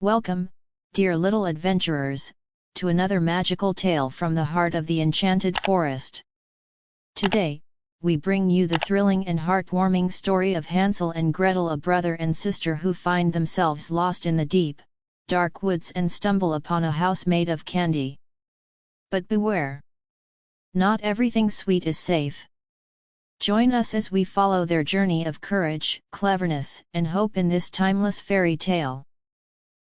Welcome, dear little adventurers, to another magical tale from the heart of the enchanted forest. Today, we bring you the thrilling and heartwarming story of Hansel and Gretel, a brother and sister who find themselves lost in the deep, dark woods and stumble upon a house made of candy. But beware! Not everything sweet is safe. Join us as we follow their journey of courage, cleverness, and hope in this timeless fairy tale.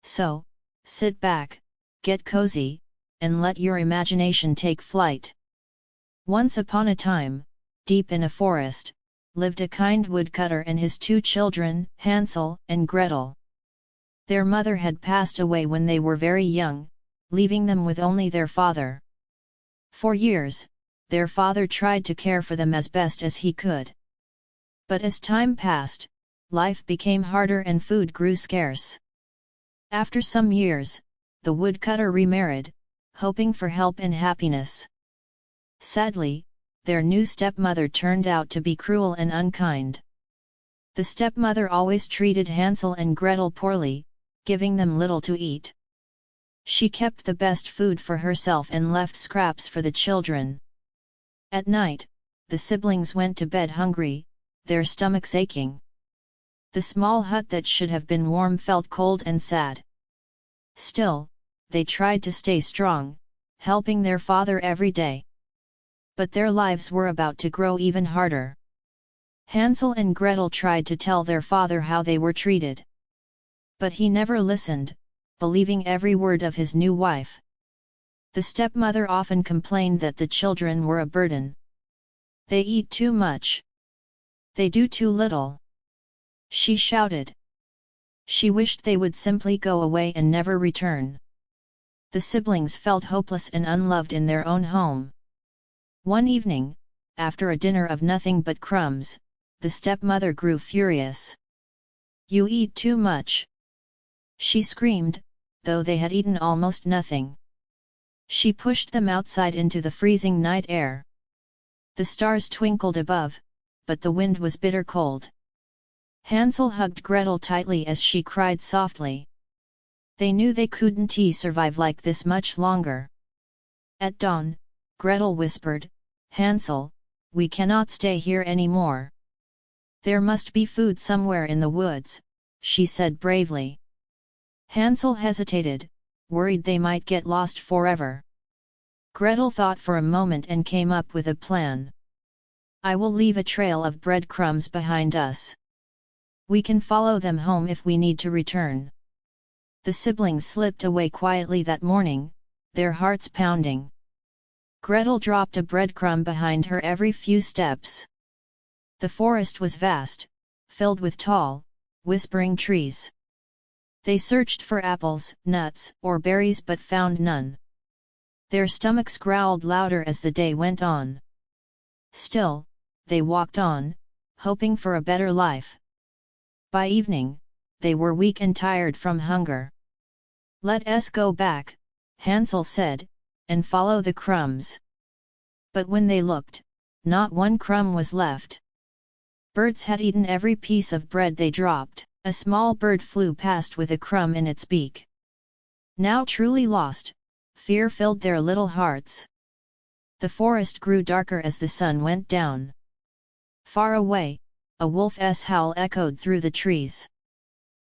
So, sit back, get cozy, and let your imagination take flight. Once upon a time, deep in a forest, lived a kind woodcutter and his two children, Hansel and Gretel. Their mother had passed away when they were very young, leaving them with only their father. For years, their father tried to care for them as best as he could. But as time passed, life became harder and food grew scarce. After some years, the woodcutter remarried, hoping for help and happiness. Sadly, their new stepmother turned out to be cruel and unkind. The stepmother always treated Hansel and Gretel poorly, giving them little to eat. She kept the best food for herself and left scraps for the children. At night, the siblings went to bed hungry, their stomachs aching. The small hut that should have been warm felt cold and sad. Still, they tried to stay strong, helping their father every day. But their lives were about to grow even harder. Hansel and Gretel tried to tell their father how they were treated. But he never listened, believing every word of his new wife. The stepmother often complained that the children were a burden. They eat too much. They do too little. She shouted. She wished they would simply go away and never return. The siblings felt hopeless and unloved in their own home. One evening, after a dinner of nothing but crumbs, the stepmother grew furious. "You eat too much!" she screamed, though they had eaten almost nothing. She pushed them outside into the freezing night air. The stars twinkled above, but the wind was bitter cold. Hansel hugged Gretel tightly as she cried softly. They knew they couldn't survive like this much longer. At dawn, Gretel whispered, "Hansel, we cannot stay here anymore. There must be food somewhere in the woods," she said bravely. Hansel hesitated, worried they might get lost forever. Gretel thought for a moment and came up with a plan. "I will leave a trail of breadcrumbs behind us. We can follow them home if we need to return." The siblings slipped away quietly that morning, their hearts pounding. Gretel dropped a breadcrumb behind her every few steps. The forest was vast, filled with tall, whispering trees. They searched for apples, nuts, or berries but found none. Their stomachs growled louder as the day went on. Still, they walked on, hoping for a better life. By evening, they were weak and tired from hunger. "Let us go back," Hansel said, "and follow the crumbs." But when they looked, not one crumb was left. Birds had eaten every piece of bread they dropped. A small bird flew past with a crumb in its beak. Now truly lost, fear filled their little hearts. The forest grew darker as the sun went down. Far away, a wolf's howl echoed through the trees.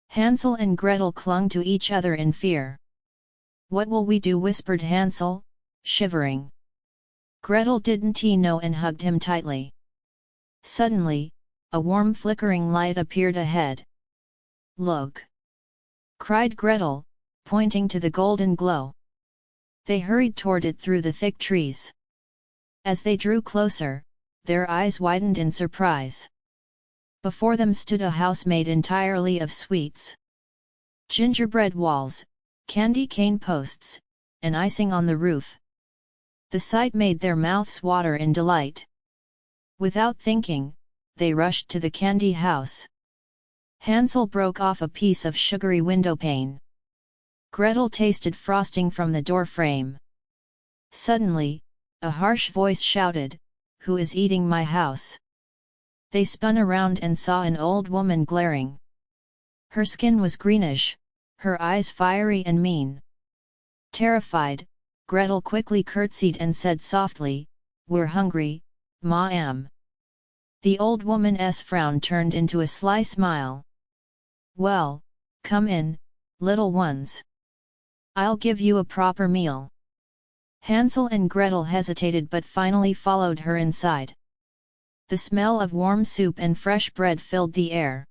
Hansel and Gretel clung to each other in fear. "What will we do?" whispered Hansel, shivering. Gretel didn't know and hugged him tightly. Suddenly, a warm flickering light appeared ahead. "Look!" cried Gretel, pointing to the golden glow. They hurried toward it through the thick trees. As they drew closer, their eyes widened in surprise. Before them stood a house made entirely of sweets. Gingerbread walls, candy cane posts, and icing on the roof. The sight made their mouths water in delight. Without thinking, they rushed to the candy house. Hansel broke off a piece of sugary windowpane. Gretel tasted frosting from the door frame. Suddenly, a harsh voice shouted, "Who is eating my house?" They spun around and saw an old woman glaring. Her skin was greenish, her eyes fiery and mean. Terrified, Gretel quickly curtsied and said softly, "We're hungry, ma'am." The old woman's frown turned into a sly smile. "Well, come in, little ones. I'll give you a proper meal." Hansel and Gretel hesitated but finally followed her inside. The smell of warm soup and fresh bread filled the air.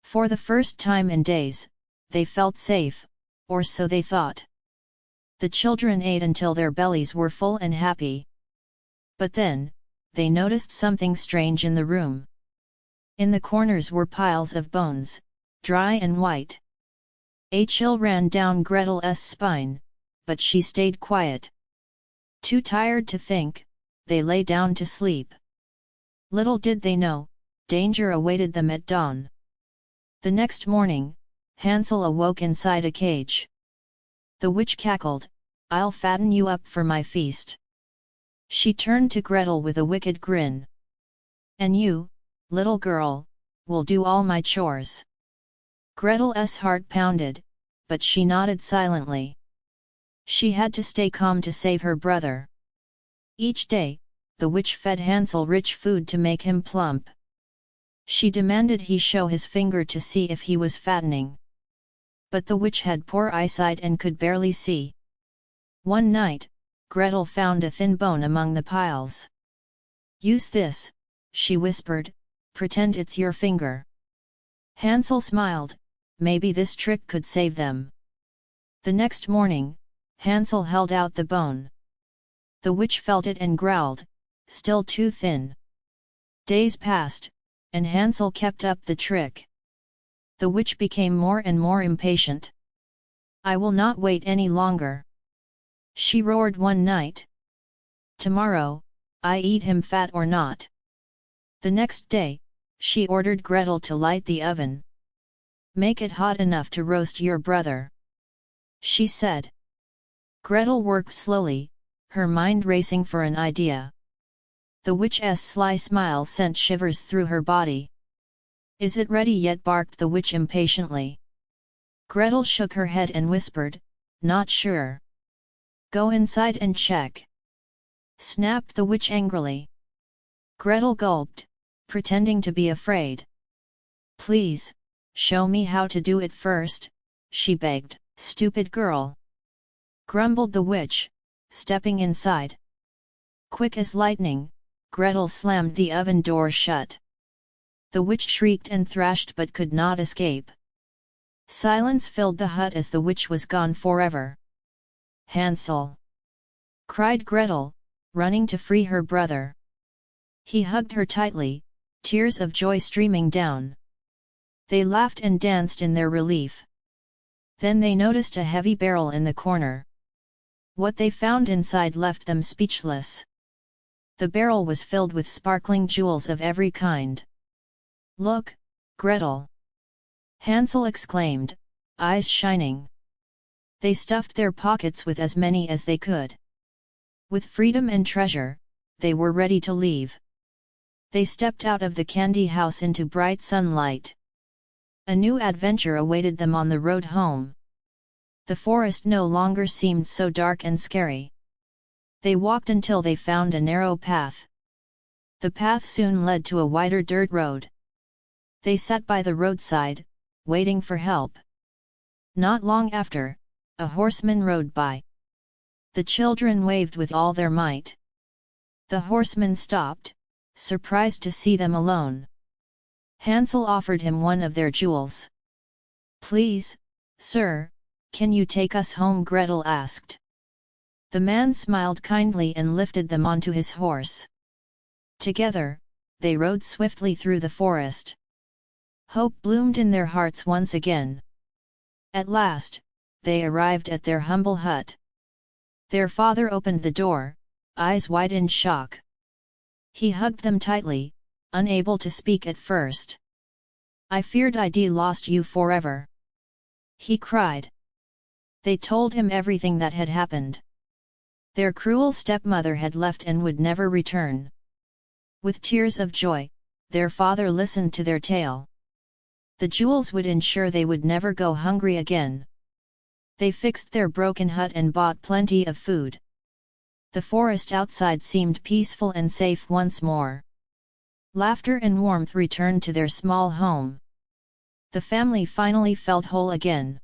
For the first time in days, they felt safe, or so they thought. The children ate until their bellies were full and happy. But then, they noticed something strange in the room. In the corners were piles of bones, dry and white. A chill ran down Gretel's spine, but she stayed quiet. Too tired to think, they lay down to sleep. Little did they know, danger awaited them at dawn. The next morning, Hansel awoke inside a cage. The witch cackled, "I'll fatten you up for my feast." She turned to Gretel with a wicked grin. "And you, little girl, will do all my chores." Gretel's heart pounded, but she nodded silently. She had to stay calm to save her brother. Each day, the witch fed Hansel rich food to make him plump. She demanded he show his finger to see if he was fattening. But the witch had poor eyesight and could barely see. One night, Gretel found a thin bone among the piles. "Use this," she whispered, "pretend it's your finger." Hansel smiled, maybe this trick could save them. The next morning, Hansel held out the bone. The witch felt it and growled, "Still too thin." Days passed, and Hansel kept up the trick. The witch became more and more impatient. "I will not wait any longer," she roared one night. "Tomorrow, I eat him fat or not." The next day, she ordered Gretel to light the oven. "Make it hot enough to roast your brother," she said. Gretel worked slowly, her mind racing for an idea. The witch's sly smile sent shivers through her body. "Is it ready yet?" barked the witch impatiently. Gretel shook her head and whispered, "Not sure." "Go inside and check," snapped the witch angrily. Gretel gulped, pretending to be afraid. "Please, show me how to do it first," she begged. "Stupid girl!" grumbled the witch, stepping inside. Quick as lightning, Gretel slammed the oven door shut. The witch shrieked and thrashed but could not escape. Silence filled the hut as the witch was gone forever. "Hansel!" cried Gretel, running to free her brother. He hugged her tightly, tears of joy streaming down. They laughed and danced in their relief. Then they noticed a heavy barrel in the corner. What they found inside left them speechless. The barrel was filled with sparkling jewels of every kind. "Look, Gretel!" Hansel exclaimed, eyes shining. They stuffed their pockets with as many as they could. With freedom and treasure, they were ready to leave. They stepped out of the candy house into bright sunlight. A new adventure awaited them on the road home. The forest no longer seemed so dark and scary. They walked until they found a narrow path. The path soon led to a wider dirt road. They sat by the roadside, waiting for help. Not long after, a horseman rode by. The children waved with all their might. The horseman stopped, surprised to see them alone. Hansel offered him one of their jewels. "Please, sir, can you take us home?" Gretel asked. The man smiled kindly and lifted them onto his horse. Together, they rode swiftly through the forest. Hope bloomed in their hearts once again. At last, they arrived at their humble hut. Their father opened the door, eyes wide in shock. He hugged them tightly, unable to speak at first. "I feared I'd lost you forever," he cried. They told him everything that had happened. Their cruel stepmother had left and would never return. With tears of joy, their father listened to their tale. The jewels would ensure they would never go hungry again. They fixed their broken hut and bought plenty of food. The forest outside seemed peaceful and safe once more. Laughter and warmth returned to their small home. The family finally felt whole again.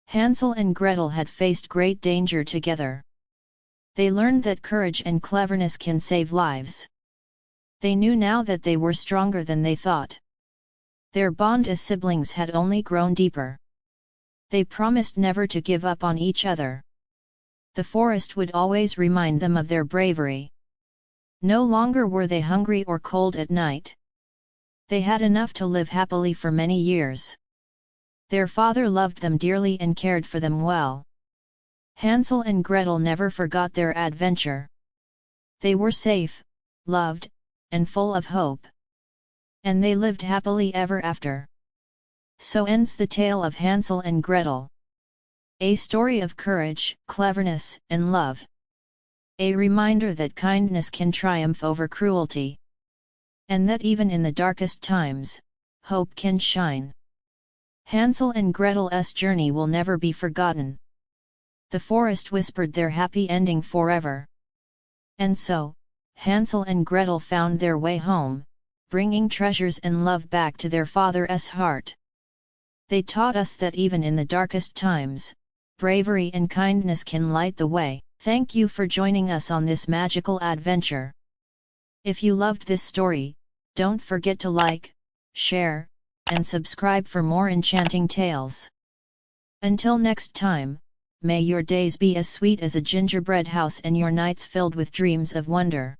Hansel and Gretel had faced great danger together. They learned that courage and cleverness can save lives. They knew now that they were stronger than they thought. Their bond as siblings had only grown deeper. They promised never to give up on each other. The forest would always remind them of their bravery. No longer were they hungry or cold at night. They had enough to live happily for many years. Their father loved them dearly and cared for them well. Hansel and Gretel never forgot their adventure. They were safe, loved, and full of hope. And they lived happily ever after. So ends the tale of Hansel and Gretel. A story of courage, cleverness, and love. A reminder that kindness can triumph over cruelty. And that even in the darkest times, hope can shine. Hansel and Gretel's journey will never be forgotten. The forest whispered their happy ending forever. And so, Hansel and Gretel found their way home, bringing treasures and love back to their father's heart. They taught us that even in the darkest times, bravery and kindness can light the way. Thank you for joining us on this magical adventure. If you loved this story, don't forget to like, share, and subscribe for more enchanting tales. Until next time, may your days be as sweet as a gingerbread house and your nights filled with dreams of wonder.